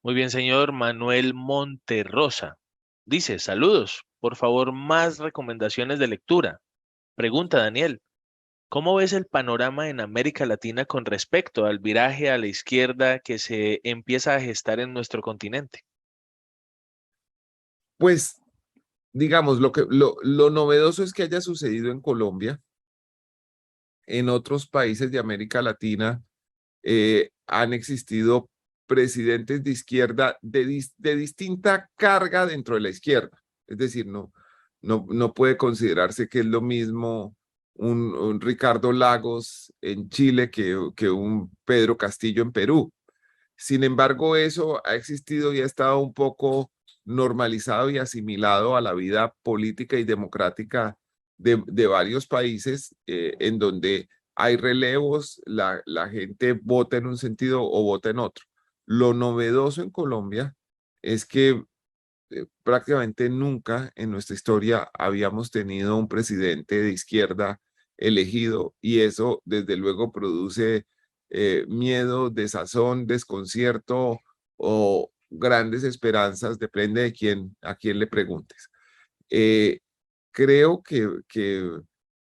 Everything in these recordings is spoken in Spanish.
Muy bien, señor Manuel Monterrosa. Dice, saludos, por favor, más recomendaciones de lectura. Pregunta, Daniel, ¿cómo ves el panorama en América Latina con respecto al viraje a la izquierda que se empieza a gestar en nuestro continente? Pues, digamos, lo novedoso es que haya sucedido en Colombia. En otros países de América Latina han existido presidentes de izquierda de distinta carga dentro de la izquierda. Es decir, no puede considerarse que es lo mismo un Ricardo Lagos en Chile que un Pedro Castillo en Perú. Sin embargo, eso ha existido y ha estado un poco normalizado y asimilado a la vida política y democrática de varios países en donde hay relevos, la gente vota en un sentido o vota en otro. Lo novedoso en Colombia es que prácticamente nunca en nuestra historia habíamos tenido un presidente de izquierda elegido y eso desde luego produce miedo, desazón, desconcierto o grandes esperanzas, depende de a quién le preguntes. Eh, Creo que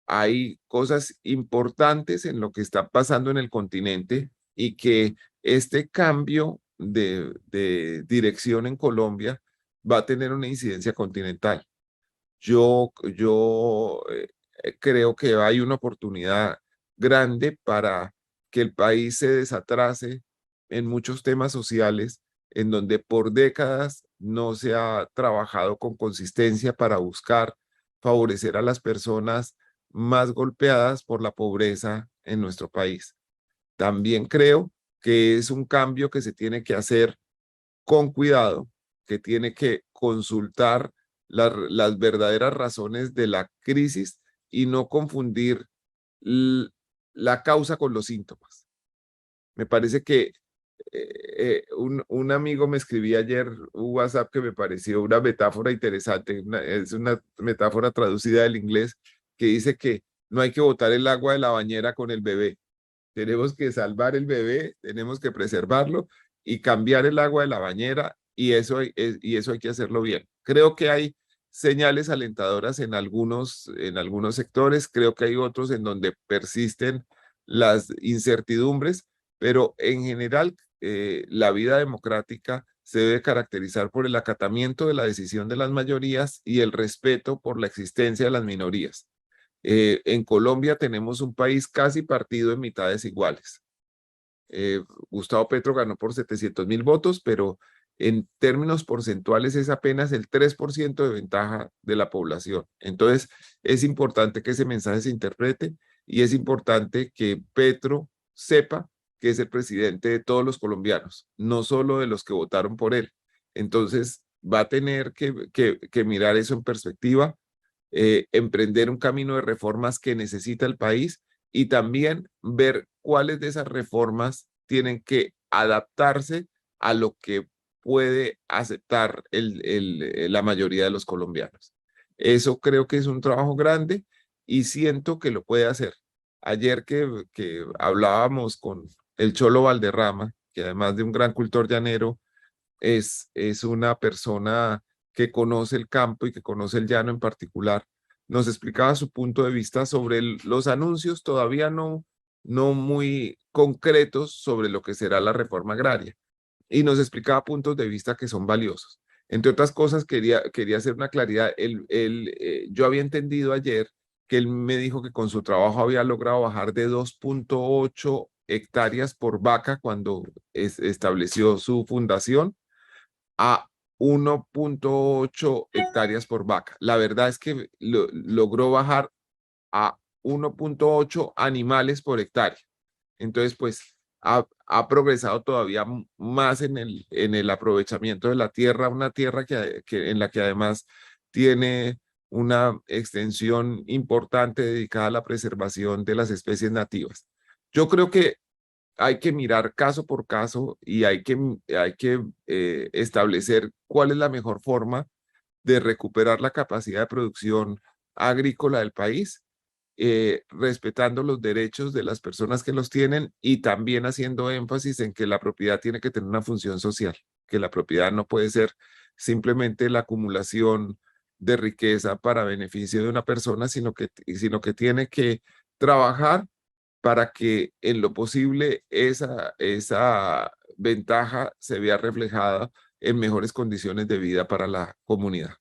hay cosas importantes en lo que está pasando en el continente y que este cambio de dirección en Colombia va a tener una incidencia continental. Yo creo que hay una oportunidad grande para que el país se desatrase en muchos temas sociales en donde por décadas no se ha trabajado con consistencia para buscar favorecer a las personas más golpeadas por la pobreza en nuestro país. También creo que es un cambio que se tiene que hacer con cuidado, que tiene que consultar las verdaderas razones de la crisis y no confundir l- la causa con los síntomas. Me parece que un amigo me escribía ayer un WhatsApp que me pareció una metáfora interesante, es una metáfora traducida del inglés que dice que no hay que botar el agua de la bañera con el bebé. Tenemos que salvar el bebé, tenemos que preservarlo y cambiar el agua de la bañera y eso hay que hacerlo bien. Creo que hay señales alentadoras en algunos sectores, creo que hay otros en donde persisten las incertidumbres, pero en general la vida democrática se debe caracterizar por el acatamiento de la decisión de las mayorías y el respeto por la existencia de las minorías. En Colombia tenemos un país casi partido en mitades iguales. Gustavo Petro ganó por 700.000 votos, pero en términos porcentuales es apenas el 3% de ventaja de la población. Entonces, es importante que ese mensaje se interprete y es importante que Petro sepa que es el presidente de todos los colombianos, no solo de los que votaron por él. Entonces, va a tener que mirar eso en perspectiva, emprender un camino de reformas que necesita el país y también ver cuáles de esas reformas tienen que adaptarse a lo que puede aceptar la mayoría de los colombianos. Eso creo que es un trabajo grande y siento que lo puede hacer. Ayer que hablábamos con el Cholo Valderrama, que además de un gran cultor llanero, es una persona que conoce el campo y que conoce el llano en particular. Nos explicaba su punto de vista sobre los anuncios todavía no muy concretos sobre lo que será la reforma agraria. Y nos explicaba puntos de vista que son valiosos. Entre otras cosas, quería hacer una claridad. Yo había entendido ayer que él me dijo que con su trabajo había logrado bajar de 2,8 hectáreas por vaca cuando estableció su fundación a 1,8 hectáreas por vaca. La verdad es que logró bajar a 1,8 animales por hectárea. Entonces, pues ha progresado todavía más en el aprovechamiento de la tierra, una tierra en la que además tiene una extensión importante dedicada a la preservación de las especies nativas. Yo creo que hay que mirar caso por caso y hay que establecer cuál es la mejor forma de recuperar la capacidad de producción agrícola del país, respetando los derechos de las personas que los tienen y también haciendo énfasis en que la propiedad tiene que tener una función social. que la propiedad no puede ser simplemente la acumulación de riqueza para beneficio de una persona, sino que tiene que trabajar para que en lo posible esa ventaja se vea reflejada en mejores condiciones de vida para la comunidad.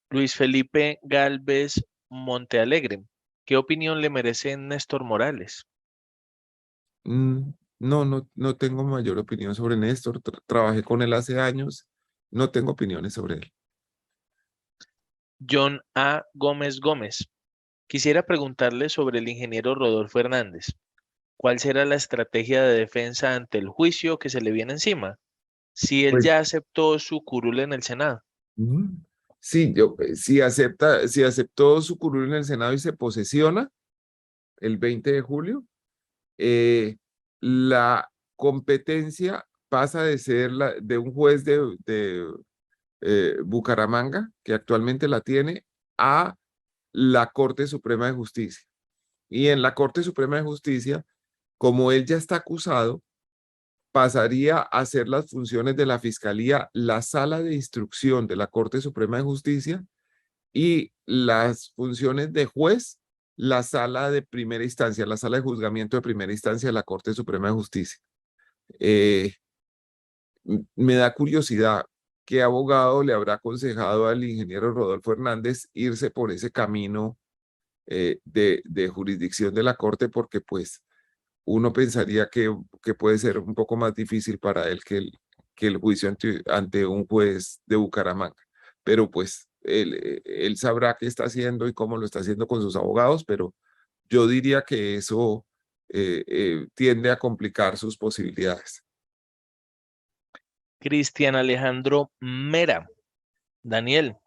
Luis Felipe Galvez Montealegre. ¿Qué opinión le merece Néstor Morales? No tengo mayor opinión sobre Néstor. Trabajé con él hace años. No tengo opiniones sobre él. John A. Gómez Gómez. Quisiera preguntarle sobre el ingeniero Rodolfo Hernández. ¿Cuál será la estrategia de defensa ante el juicio que se le viene encima? Si él Pues, ya aceptó su curul en el Senado. ujú. Sí, si aceptó su curul en el Senado y se posesiona el 20 de julio, la competencia pasa de ser de un juez de Bucaramanga, que actualmente la tiene, a la Corte Suprema de Justicia. Y en la Corte Suprema de Justicia, como él ya está acusado, pasaría a hacer las funciones de la Fiscalía, la Sala de Instrucción de la Corte Suprema de Justicia y las funciones de juez, la Sala de Primera Instancia, la Sala de Juzgamiento de Primera Instancia de la Corte Suprema de Justicia. Eh, Me da curiosidad qué abogado le habrá aconsejado al ingeniero Rodolfo Hernández irse por ese camino de jurisdicción de la Corte, porque pues uno pensaría que puede ser un poco más difícil para él que el juicio ante un juez de Bucaramanga. Pero pues él sabrá qué está haciendo y cómo lo está haciendo con sus abogados, pero yo diría que eso tiende a complicar sus posibilidades. Cristian Alejandro Mera. Daniel,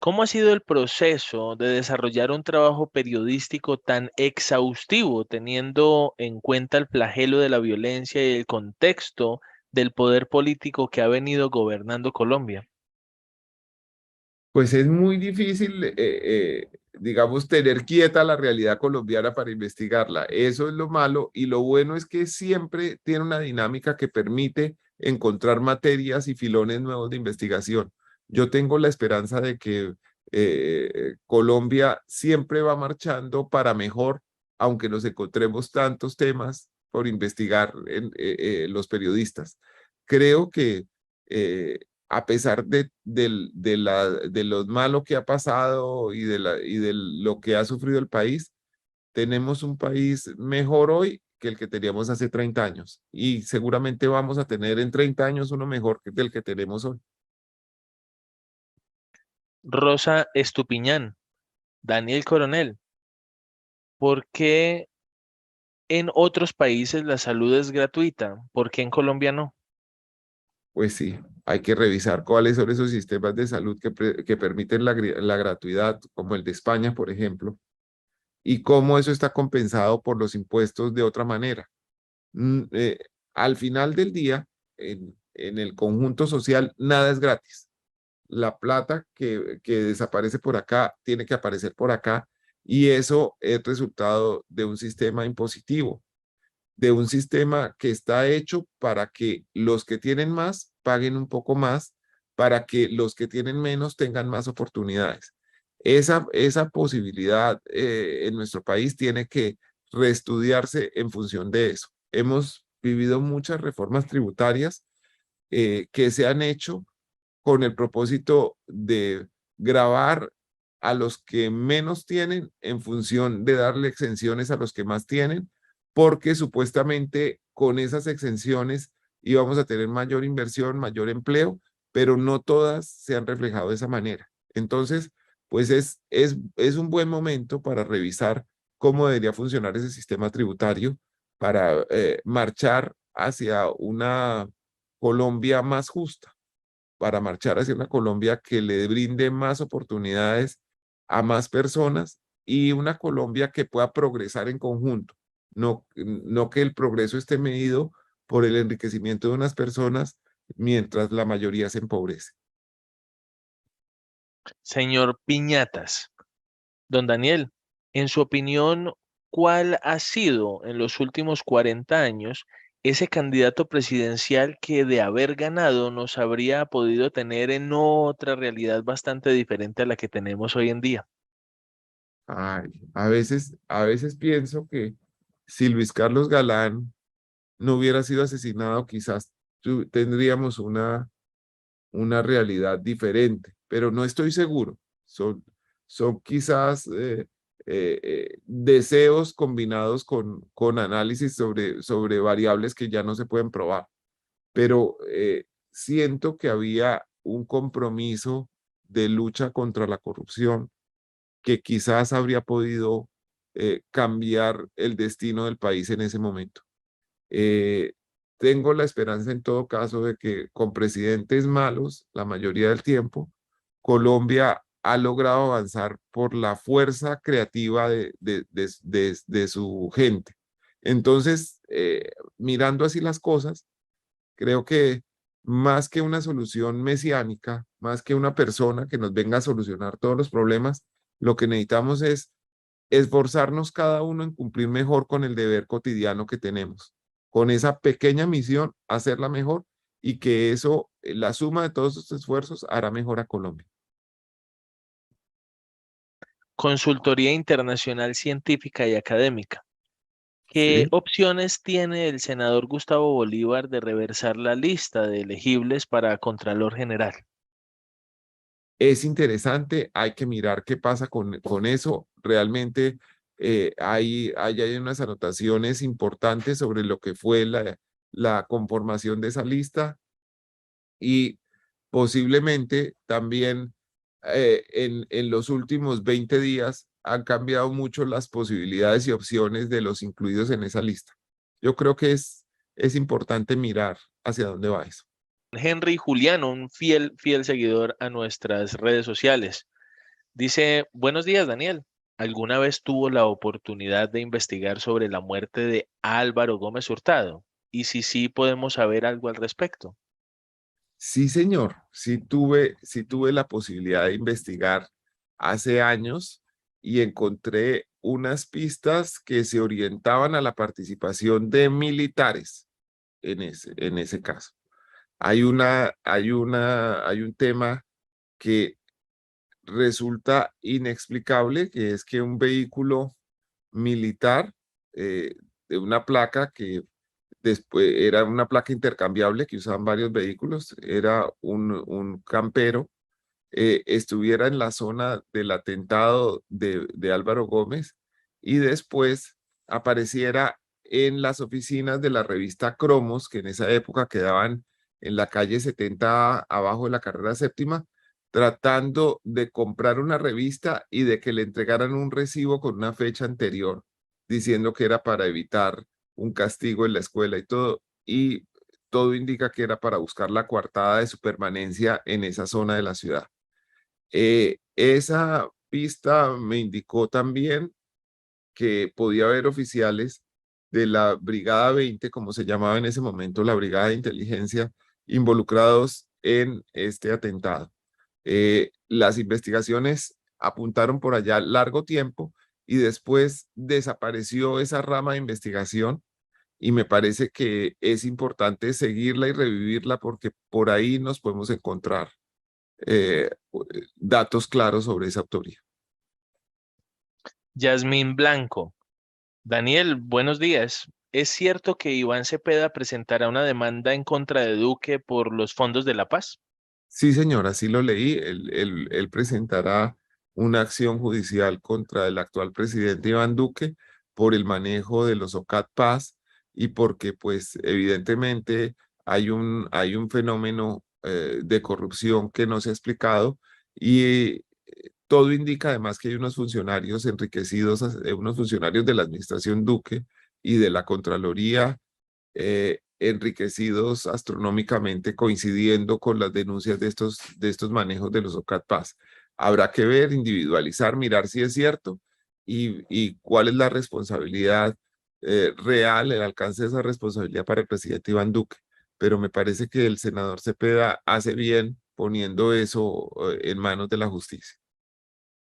¿cómo ha sido el proceso de desarrollar un trabajo periodístico tan exhaustivo, teniendo en cuenta el flagelo de la violencia y el contexto del poder político que ha venido gobernando Colombia? Pues es muy difícil, digamos, tener quieta la realidad colombiana para investigarla. Eso es lo malo y lo bueno es que siempre tiene una dinámica que permite encontrar materias y filones nuevos de investigación. Yo tengo la esperanza de que Colombia siempre va marchando para mejor, aunque nos encontremos tantos temas por investigar los periodistas. Creo que eh, a pesar de lo malo que ha pasado y de lo que ha sufrido el país, tenemos un país mejor hoy que el que teníamos hace 30 años. Y seguramente vamos a tener en 30 años uno mejor que del que tenemos hoy. Rosa Estupiñán. Daniel Coronel, ¿por qué en otros países la salud es gratuita? ¿Por qué en Colombia no? Pues sí, hay que revisar cuáles son esos sistemas de salud que permiten la gratuidad, como el de España, por ejemplo, y cómo eso está compensado por los impuestos de otra manera. mm, eh, Al final del día, en el conjunto social, nada es gratis. La plata que desaparece por acá tiene que aparecer por acá y eso es resultado de un sistema impositivo, de un sistema que está hecho para que los que tienen más paguen un poco más, para que los que tienen menos tengan más oportunidades. Esa posibilidad en nuestro país tiene que reestudiarse en función de eso. Hemos vivido muchas reformas tributarias que se han hecho con el propósito de gravar a los que menos tienen en función de darle exenciones a los que más tienen, porque supuestamente con esas exenciones íbamos a tener mayor inversión, mayor empleo, pero no todas se han reflejado de esa manera. Entonces, pues es un buen momento para revisar cómo debería funcionar ese sistema tributario para marchar hacia una Colombia más justa, para marchar hacia una Colombia que le brinde más oportunidades a más personas y una Colombia que pueda progresar en conjunto, no que el progreso esté medido por el enriquecimiento de unas personas mientras la mayoría se empobrece. Señor Piñatas, don Daniel, en su opinión, ¿cuál ha sido en los últimos 40 años ese candidato presidencial que de haber ganado nos habría podido tener en otra realidad bastante diferente a la que tenemos hoy en día. Ay, a veces pienso que si Luis Carlos Galán no hubiera sido asesinado, quizás tendríamos una realidad diferente, pero no estoy seguro. Son quizás deseos combinados con análisis sobre variables que ya no se pueden probar, pero siento que había un compromiso de lucha contra la corrupción que quizás habría podido cambiar el destino del país en ese momento. Eh, Tengo la esperanza en todo caso de que con presidentes malos, la mayoría del tiempo, Colombia ha logrado avanzar por la fuerza creativa de su gente. Entonces, mirando así las cosas, creo que más que una solución mesiánica, más que una persona que nos venga a solucionar todos los problemas, lo que necesitamos es esforzarnos cada uno en cumplir mejor con el deber cotidiano que tenemos, con esa pequeña misión, hacerla mejor y que eso, la suma de todos estos esfuerzos, hará mejor a Colombia. Consultoría internacional científica y académica. ¿Qué ¿Sí? opciones tiene el senador Gustavo Bolívar de reversar la lista de elegibles para Contralor General? Es interesante, hay que mirar qué pasa con eso. Realmente hay unas anotaciones importantes sobre lo que fue la conformación de esa lista y posiblemente también en los últimos 20 días han cambiado mucho las posibilidades y opciones de los incluidos en esa lista. Yo creo que es importante mirar hacia dónde va eso. Henry Juliano, un fiel seguidor a nuestras redes sociales. Dice, buenos días, Daniel. ¿Alguna vez tuvo la oportunidad de investigar sobre la muerte de Álvaro Gómez Hurtado? Y si sí, podemos saber algo al respecto. Sí, señor, sí tuve la posibilidad de investigar hace años y encontré unas pistas que se orientaban a la participación de militares en ese caso. Hay un tema que resulta inexplicable, que es que un vehículo militar de una placa que después era una placa intercambiable que usaban varios vehículos, era un campero, estuviera en la zona del atentado de Álvaro Gómez y después apareciera en las oficinas de la revista Cromos, que en esa época quedaban en la calle 70 abajo de la carrera séptima, tratando de comprar una revista y de que le entregaran un recibo con una fecha anterior, diciendo que era para evitar un castigo en la escuela y todo. Y todo indica que era para buscar la coartada de su permanencia en esa zona de la ciudad. Esa pista me indicó también que podía haber oficiales de la Brigada 20, como se llamaba en ese momento, la Brigada de Inteligencia, involucrados en este atentado. Las investigaciones apuntaron por allá largo tiempo y después desapareció esa rama de investigación y me parece que es importante seguirla y revivirla porque por ahí nos podemos encontrar eh, datos claros sobre esa autoría. Yasmín Blanco. Daniel, buenos días. ¿Es cierto que Iván Cepeda presentará una demanda en contra de Duque por los fondos de la paz? Sí, señor, así lo leí. Él presentará una acción judicial contra el actual presidente Iván Duque por el manejo de los OCAT Paz y porque, pues, evidentemente hay un fenómeno de corrupción que no se ha explicado y todo indica además que hay unos funcionarios enriquecidos, unos funcionarios de la administración Duque y de la Contraloría enriquecidos astronómicamente, coincidiendo con las denuncias de estos manejos de los OCAT Paz. Habrá que ver, individualizar, mirar si es cierto y cuál es la responsabilidad real, el alcance de esa responsabilidad para el presidente Iván Duque. Pero me parece que el senador Cepeda hace bien poniendo eso en manos de la justicia.